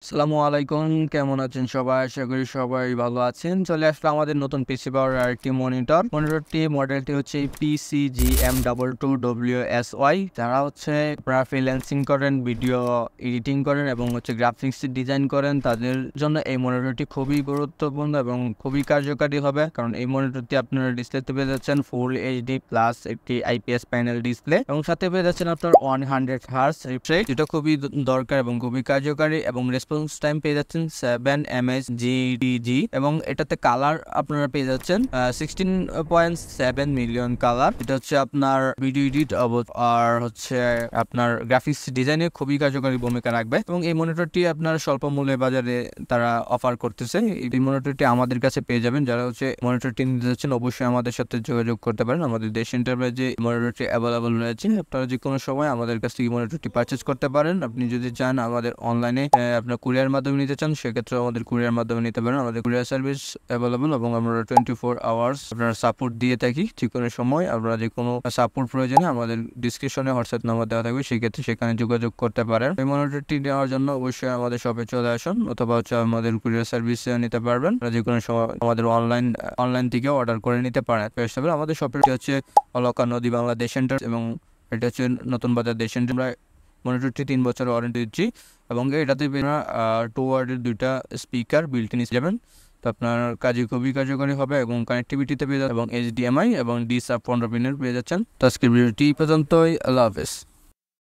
আসসালামু আলাইকুম, কেমন আছেন সবাই? আশা করি সবাই ভালো আছেন। চলে আসলো আমাদের নতুন পিসি পাওয়ার আরেকটি মনিটরটি মডেলটি হচ্ছে PCGM22WSY। যারা হচ্ছে আপনারা ফ্রিল্যান্সিং করেন, ভিডিও এডিটিং করেন এবং হচ্ছে গ্রাফিক্স ডিজাইন করেন, তাদের জন্য এই মনিটরটি খুবই গুরুত্বপূর্ণ এবং খুবই কার্যকারী হবে। কারণ এই মনিটরটি আপনারা ডিসপ্লেতে পেয়ে যাচ্ছেন ফুল এইচডি প্লাস একটি আইপিএস প্যানেল ডিসপ্লে এবং সাথে পেয়ে যাচ্ছেন আপনার 100 হার্জ রিফ্রেশ, যেটা খুবই দরকার এবং খুবই কার্যকারী। এবং রেসপন্স টাইম পেয়ে যাচ্ছেন 7 ms GDG এবং এটাতে কালার আপনারা পেয়ে যাচ্ছেন 16.7 মিলিয়ন কালার। এটা হচ্ছে আপনার ভিডিও এডিট আর হচ্ছে আপনার গ্রাফিক্স ডিজাইনে খুবই কার্যকারী ভূমিকা রাখবে। এবং এই মনিটরটি আপনার স্বল্প মূল্যে বাজারে তারা অফার করতেছে। এই মনিটরটি আমাদের কাছে পেয়ে যাবেন। যারা হচ্ছে মনিটরটি নিতে যাচ্ছেন অবশ্যই আমাদের সাথে যোগাযোগ করতে পারেন। আমাদের দেশ এন্টারপ্রাইজে মনিটরটি অ্যাভেলেবল রয়েছে। আপনারা যে কোনো সময় আমাদের কাছ থেকে মনিটরটি পারচেজ করতে পারেন। আপনি যদি চান আমাদের অনলাইনে আপনার কুরিয়ার মাধ্যমে নিতে চান, সেক্ষেত্রে আমাদের কুরিয়ার মাধ্যমে নিতে পারেন। আমাদের কুরিয়ার সার্ভিস অ্যাভেলেবল এবং আমরা 24 আওয়ার্স আপনার সাপোর্ট দিয়ে থাকি। যে কোনো সময় আপনারা যে কোনো সাপোর্ট প্রয়োজনে আমাদের ডিসক্রিপশনে হোয়াটসঅ্যাপ নাম্বার দেওয়া থাকবে, সেক্ষেত্রে সেখানে যোগাযোগ করতে পারেন। এই মনিটরটি নেওয়ার জন্য অবশ্যই আমাদের শপে চলে আসুন অথবা হচ্ছে আমাদের কুরিয়ার সার্ভিস নিতে পারবেন। যে কোনো সময় আমাদের অনলাইন থেকে অর্ডার করে নিতে পারেন। আমাদের শপের হচ্ছে অলকা নদী বাংলাদেশ সেন্টার এবং এটা হচ্ছে নতুন বাজার দেশ সেন্টার। আমরা মনিটরটি 3 বছর ওয়ারেন্টি দিচ্ছি এবং এটাতে আপনারা 2 ওয়ার্ডের 2টা স্পিকার বিল্ট ইন যাবেন। তো আপনার কাজে খুবই কার্যকরী হবে এবং কানেক্টিভিটিতে পেয়ে যাবেন এবং HDMI এবং D-Sub 15 পিনের পেয়ে যাচ্ছেন। তো আজকের ভিডিওটি পর্যন্তই। আল্লাহ হাফেজ।